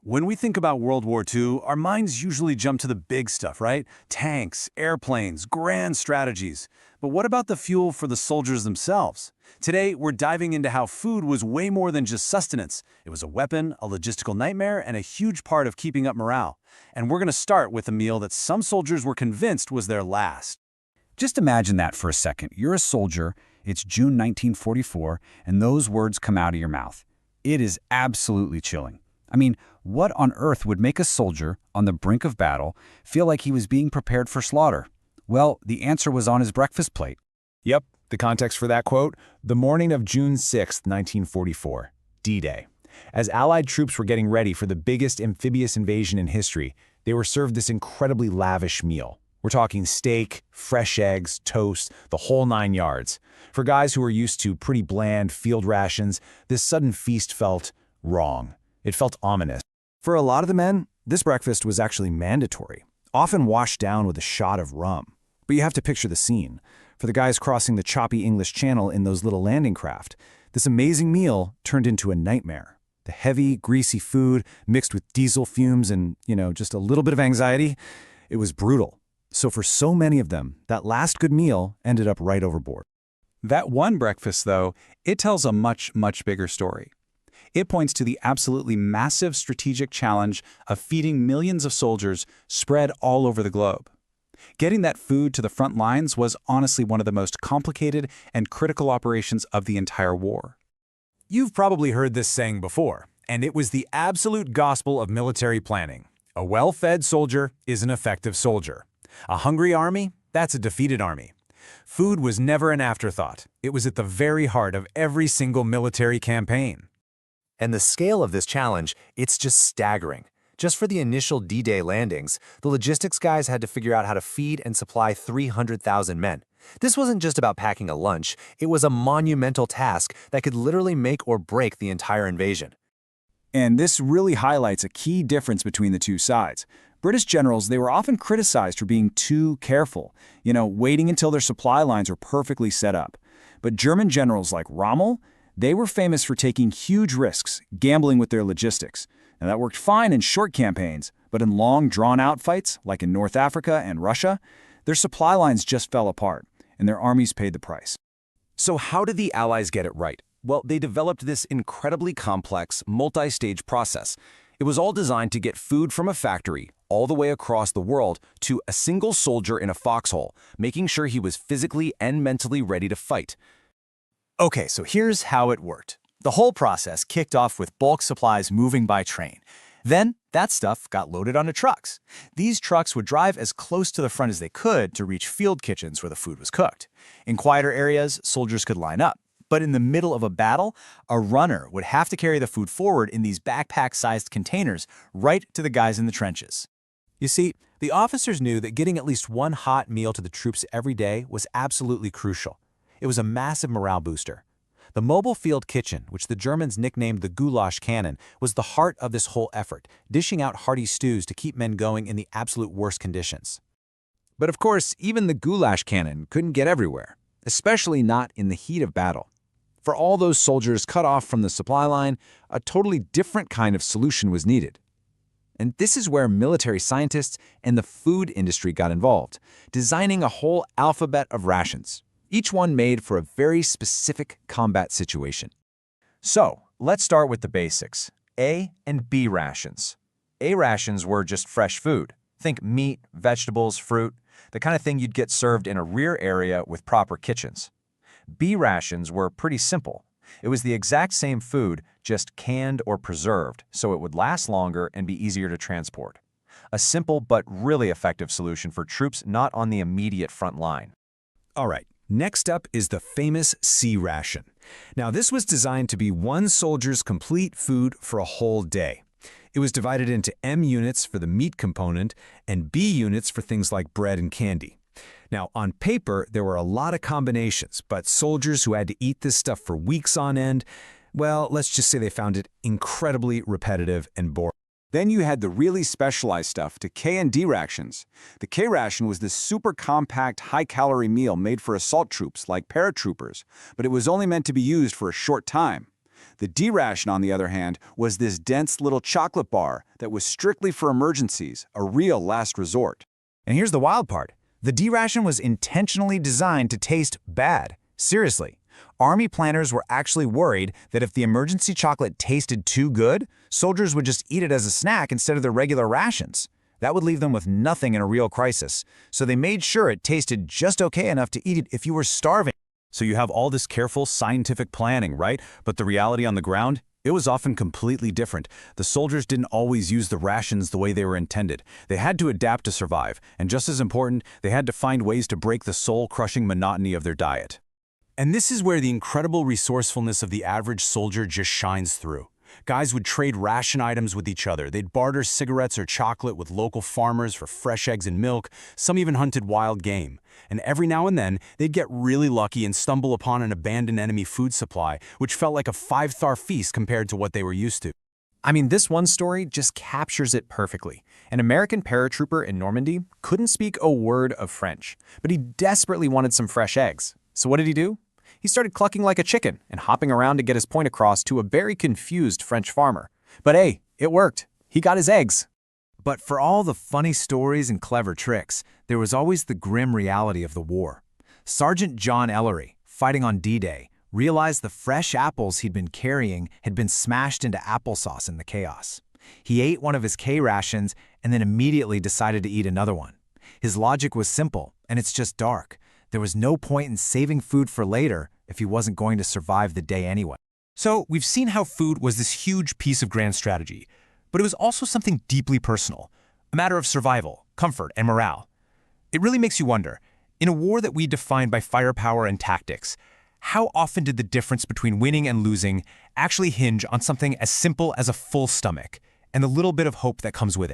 When we think about World War II, our minds usually jump to the big stuff, right? Tanks, airplanes, grand strategies. But what about the fuel for the soldiers themselves? Today, we're diving into how food was way more than just sustenance. It was a weapon, a logistical nightmare, and a huge part of keeping up morale. And we're going to start with a meal that some soldiers were convinced was their last. Just imagine that for a second. You're a soldier, it's June 1944, and those words come out of your mouth. It is absolutely chilling. I mean, what on earth would make a soldier on the brink of battle feel like he was being prepared for slaughter? Well, the answer was on his breakfast plate. Yep, the context for that quote, the morning of June 6, 1944, D-Day. As Allied troops were getting ready for the biggest amphibious invasion in history, they were served this incredibly lavish meal. We're talking steak, fresh eggs, toast, the whole 9 yards. For guys who were used to pretty bland field rations, this sudden feast felt wrong. It felt ominous. For a lot of the men, this breakfast was actually mandatory, often washed down with a shot of rum. But you have to picture the scene. For the guys crossing the choppy English Channel in those little landing craft, this amazing meal turned into a nightmare. The heavy, greasy food mixed with diesel fumes and, just a little bit of anxiety, it was brutal. So for so many of them, that last good meal ended up right overboard. That one breakfast, though, it tells a much, much bigger story. It points to the absolutely massive strategic challenge of feeding millions of soldiers spread all over the globe. Getting that food to the front lines was honestly one of the most complicated and critical operations of the entire war. You've probably heard this saying before, and it was the absolute gospel of military planning. A well-fed soldier is an effective soldier. A hungry army, that's a defeated army. Food was never an afterthought. It was at the very heart of every single military campaign. And the scale of this challenge, it's just staggering. Just for the initial D-Day landings, the logistics guys had to figure out how to feed and supply 300,000 men. This wasn't just about packing a lunch, it was a monumental task that could literally make or break the entire invasion. And this really highlights a key difference between the two sides. British generals, they were often criticized for being too careful, waiting until their supply lines were perfectly set up. But German generals like Rommel, they were famous for taking huge risks, gambling with their logistics. Now that worked fine in short campaigns, but in long, drawn-out fights, like in North Africa and Russia, their supply lines just fell apart, and their armies paid the price. So how did the Allies get it right? Well, they developed this incredibly complex, multi-stage process. It was all designed to get food from a factory all the way across the world to a single soldier in a foxhole, making sure he was physically and mentally ready to fight. Okay, so here's how it worked. The whole process kicked off with bulk supplies moving by train. Then, that stuff got loaded onto trucks. These trucks would drive as close to the front as they could to reach field kitchens where the food was cooked. In quieter areas, soldiers could line up. But in the middle of a battle, a runner would have to carry the food forward in these backpack-sized containers right to the guys in the trenches. You see, the officers knew that getting at least one hot meal to the troops every day was absolutely crucial. It was a massive morale booster. The mobile field kitchen, which the Germans nicknamed the goulash cannon, was the heart of this whole effort, dishing out hearty stews to keep men going in the absolute worst conditions. But of course, even the goulash cannon couldn't get everywhere, especially not in the heat of battle. For all those soldiers cut off from the supply line, a totally different kind of solution was needed. And this is where military scientists and the food industry got involved, designing a whole alphabet of rations, each one made for a very specific combat situation. So, let's start with the basics. A and B rations. A rations were just fresh food. Think meat, vegetables, fruit, the kind of thing you'd get served in a rear area with proper kitchens. B rations were pretty simple. It was the exact same food, just canned or preserved, so it would last longer and be easier to transport. A simple but really effective solution for troops not on the immediate front line. All right. Next up is the famous C ration. Now, this was designed to be one soldier's complete food for a whole day. It was divided into M units for the meat component and B units for things like bread and candy. Now, on paper, there were a lot of combinations, but soldiers who had to eat this stuff for weeks on end, well, let's just say they found it incredibly repetitive and boring. Then you had the really specialized stuff to K and D rations. The K ration was this super compact, high-calorie meal made for assault troops like paratroopers, but it was only meant to be used for a short time. The D ration, on the other hand, was this dense little chocolate bar that was strictly for emergencies, a real last resort. And here's the wild part. The D ration was intentionally designed to taste bad. Seriously. Army planners were actually worried that if the emergency chocolate tasted too good, soldiers would just eat it as a snack instead of their regular rations. That would leave them with nothing in a real crisis. So they made sure it tasted just okay enough to eat it if you were starving. So you have all this careful scientific planning, right? But the reality on the ground? It was often completely different. The soldiers didn't always use the rations the way they were intended. They had to adapt to survive, and just as important, they had to find ways to break the soul-crushing monotony of their diet. And this is where the incredible resourcefulness of the average soldier just shines through. Guys would trade ration items with each other. They'd barter cigarettes or chocolate with local farmers for fresh eggs and milk. Some even hunted wild game. And every now and then, they'd get really lucky and stumble upon an abandoned enemy food supply, which felt like a five-star feast compared to what they were used to. I mean, this one story just captures it perfectly. An American paratrooper in Normandy couldn't speak a word of French, but he desperately wanted some fresh eggs. So what did he do? He started clucking like a chicken and hopping around to get his point across to a very confused French farmer. But hey, it worked. He got his eggs. But for all the funny stories and clever tricks, there was always the grim reality of the war. Sergeant John Ellery, fighting on D-Day, realized the fresh apples he'd been carrying had been smashed into applesauce in the chaos. He ate one of his K rations and then immediately decided to eat another one. His logic was simple, and it's just dark. There was no point in saving food for later if he wasn't going to survive the day anyway. So we've seen how food was this huge piece of grand strategy, but it was also something deeply personal, a matter of survival, comfort, and morale. It really makes you wonder, in a war that we define by firepower and tactics, how often did the difference between winning and losing actually hinge on something as simple as a full stomach and the little bit of hope that comes with it?